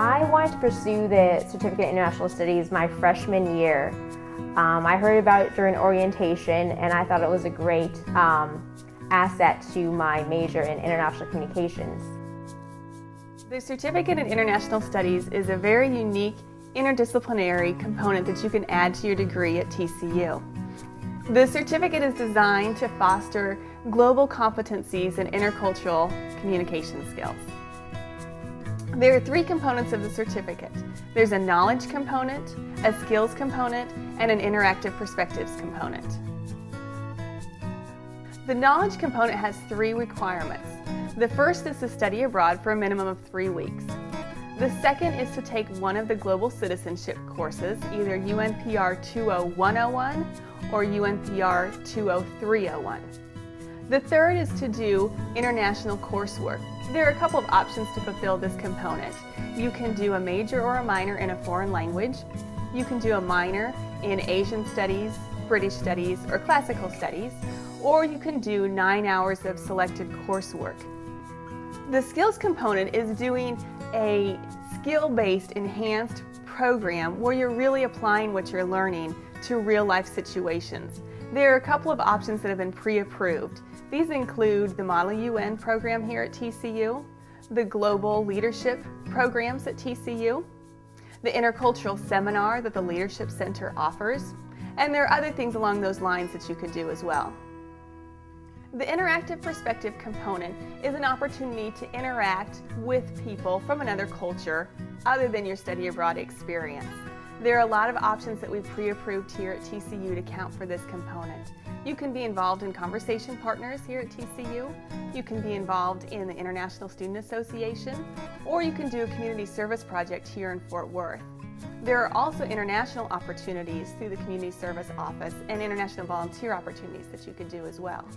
I wanted to pursue the Certificate in International Studies my freshman year. I heard about it during orientation and I thought it was a great asset to my major in international communications. The Certificate in International Studies is a very unique interdisciplinary component that you can add to your degree at TCU. The certificate is designed to foster global competencies and intercultural communication skills. There are three components of the certificate. There's a knowledge component, a skills component, and an interactive perspectives component. The knowledge component has three requirements. The first is to study abroad for a minimum of 3 weeks. The second is to take one of the global citizenship courses, either UNPR 20101 or UNPR 20301. The third is to do international coursework. There are a couple of options to fulfill this component. You can do a major or a minor in a foreign language. You can do a minor in Asian studies, British studies, or classical studies. Or you can do 9 hours of selected coursework. The skills component is doing a skill-based enhanced program where you're really applying what you're learning to real-life situations. There are a couple of options that have been pre-approved. These include the Model UN program here at TCU, the Global Leadership programs at TCU, the Intercultural Seminar that the Leadership Center offers, and there are other things along those lines that you could do as well. The interactive perspective component is an opportunity to interact with people from another culture other than your study abroad experience. There are a lot of options that we've pre-approved here at TCU to count for this component. You can be involved in conversation partners here at TCU, you can be involved in the International Student Association, or you can do a community service project here in Fort Worth. There are also international opportunities through the Community Service Office and international volunteer opportunities that you could do as well.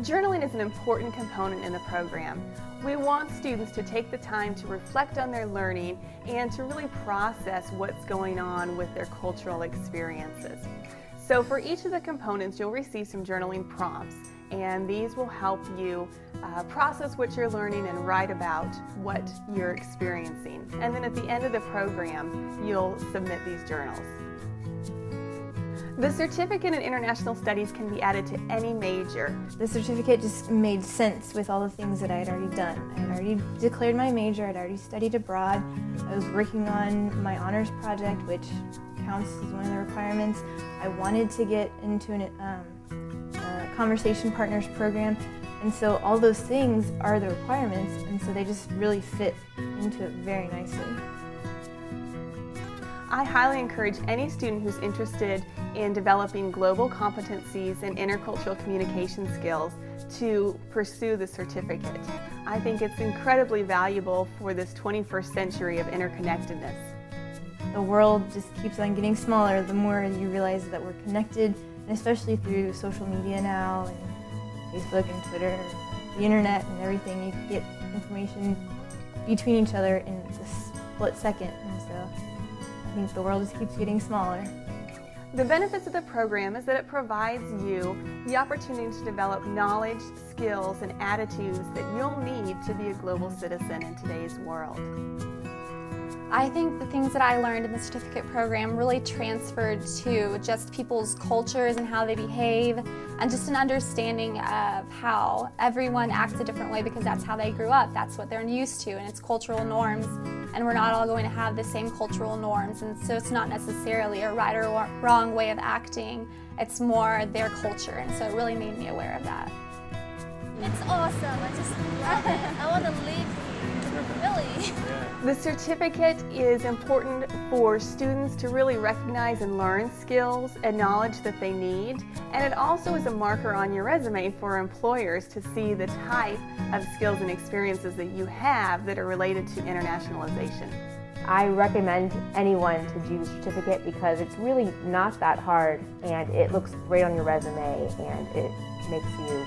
Journaling is an important component in the program. We want students to take the time to reflect on their learning and to really process what's going on with their cultural experiences. So for each of the components, you'll receive some journaling prompts, and these will help you process what you're learning and write about what you're experiencing. And then at the end of the program, you'll submit these journals. The Certificate in International Studies can be added to any major. The certificate just made sense with all the things that I had already done. I had already declared my major, I'd already studied abroad, I was working on my honors project, which counts as one of the requirements. I wanted to get into a conversation partners program, and so all those things are the requirements, and so they just really fit into it very nicely. I highly encourage any student who's interested in developing global competencies and intercultural communication skills to pursue the certificate. I think it's incredibly valuable for this 21st century of interconnectedness. The world just keeps on getting smaller the more you realize that we're connected, and especially through social media now, and Facebook and Twitter, the internet and everything. You can get information between each other in a split second, and so I think the world just keeps getting smaller. The benefits of the program is that it provides you the opportunity to develop knowledge, skills, and attitudes that you'll need to be a global citizen in today's world. I think the things that I learned in the certificate program really transferred to just people's cultures and how they behave, and just an understanding of how everyone acts a different way because that's how they grew up, that's what they're used to, and it's cultural norms, and we're not all going to have the same cultural norms, and so it's not necessarily a right or wrong way of acting, it's more their culture, and so it really made me aware of that. It's awesome, I just love it. I want to live here, really. The certificate is important for students to really recognize and learn skills and knowledge that they need, and it also is a marker on your resume for employers to see the type of skills and experiences that you have that are related to internationalization. I recommend anyone to do the certificate because it's really not that hard and it looks great on your resume and it makes you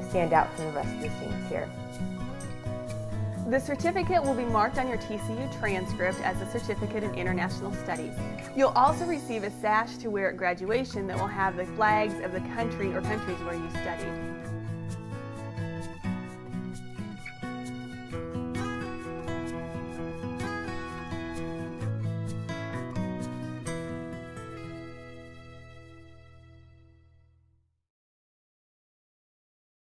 stand out from the rest of the students here. The certificate will be marked on your TCU transcript as a Certificate in International Studies. You'll also receive a sash to wear at graduation that will have the flags of the country or countries where you studied.